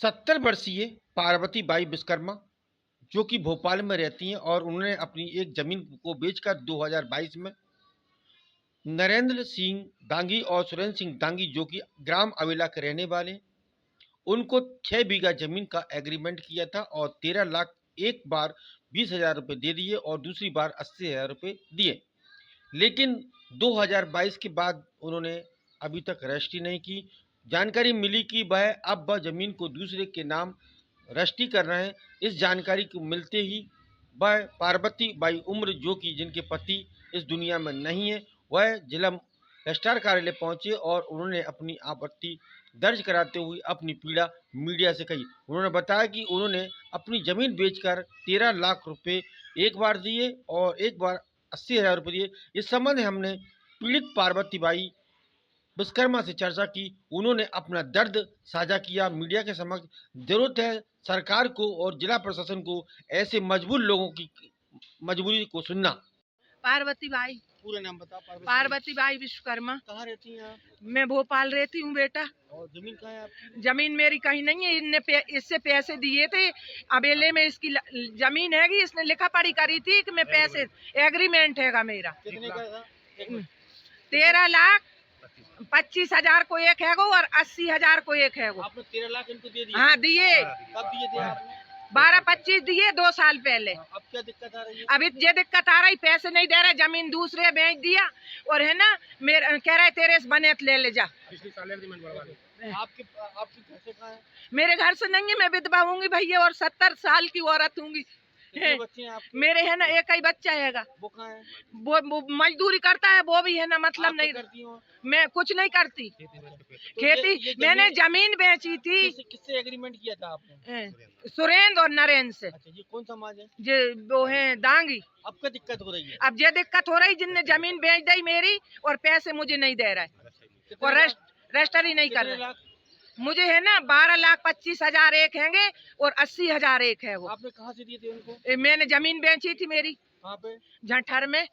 70 वर्षीय पार्वती बाई विश्वकर्मा जो कि भोपाल में रहती हैं और उन्होंने अपनी एक जमीन को बेचकर 2022 में नरेंद्र सिंह दांगी और सुरेंद्र सिंह दांगी जो कि ग्राम अवेला के रहने वाले हैं, उनको 6 बीघा जमीन का एग्रीमेंट किया था और 13 लाख एक बार 20,000 रुपये दे दिए और दूसरी बार 80,000 रुपये दिए। लेकिन 2022 के बाद उन्होंने अभी तक रजिस्ट्री नहीं की। जानकारी मिली कि वह जमीन को दूसरे के नाम रजिस्ट्री कर रहे हैं। इस जानकारी को मिलते ही वह पार्वती बाई उम्र जो कि जिनके पति इस दुनिया में नहीं है, वह जिला रजिस्ट्रार कार्यालय पहुंचे और उन्होंने अपनी आपत्ति दर्ज कराते हुए अपनी पीड़ा मीडिया से कही। उन्होंने बताया कि उन्होंने अपनी जमीन बेचकर 13 लाख रुपए एक बार दिए और एक बार 80,000 रुपये दिए। इस संबंध में हमने पीड़ित पार्वती बाई विश्वकर्मा से चर्चा की। उन्होंने अपना दर्द साझा किया मीडिया के समक्ष। जरूरत है सरकार को और जिला प्रशासन को ऐसे मजबूर लोगों की मजबूरी को सुनना। पार्वती बाई। पूरा नाम बता। पार्वती बाई विश्वकर्मा। कहाँ रहती हैं आप? मैं भोपाल रहती हूँ बेटा। और जमीन कहाँ है आपकी? जमीन मेरी कहीं नहीं है। इससे पैसे दिए थे अबेले में, इसकी जमीन हैगी, इसने लिखा पढ़ी करी थी कि मैं पैसे एग्रीमेंट हैगा मेरा। कितने का था? 13,25,000 को एक हैगो और 80,000 को एक हैगो। आपने 13 लाख इनको दे दिए? हाँ दिए। कब दिए थे आपने? 12-25 दिए 2 साल पहले। अब क्या दिक्कत आ रही है? अभी ये दिक्कत आ रही, पैसे नहीं दे रहे, जमीन दूसरे बेच दिया और है ना मेरे कह रहे तेरे से बने ले ले जा। आपके घर से कहाँ है? मेरे घर से नहीं है, मैं विधवा हूँगी भैया और 70 साल की औरत हूँगी। बच्चे हैं आपके? मेरे है ना एक ही बच्चा हैगा। वो कहाँ है? वो मजदूरी करता है, वो भी है ना मतलब नहीं करती हो? मैं कुछ नहीं करती खेती। ये मैंने जमीन बेची थी। किससे एग्रीमेंट किया था आपने? सुरेंद्र और नरेंद्र से। अच्छा, ये कौन समाज है? जो वो है दांगी। अब क्या दिक्कत हो रही है? अब ये दिक्कत हो रही, जिनने जमीन बेच दी मेरी और पैसे मुझे नहीं दे रहा है और रजिस्टर ही नहीं कर रहे। मुझे है ना 12,25,000 एक हैंगे और 80,000 एक है वो। आपने कहाँ से दिए थे उनको? मैंने जमीन बेची थी मेरी कहाँ पे? झंठर में।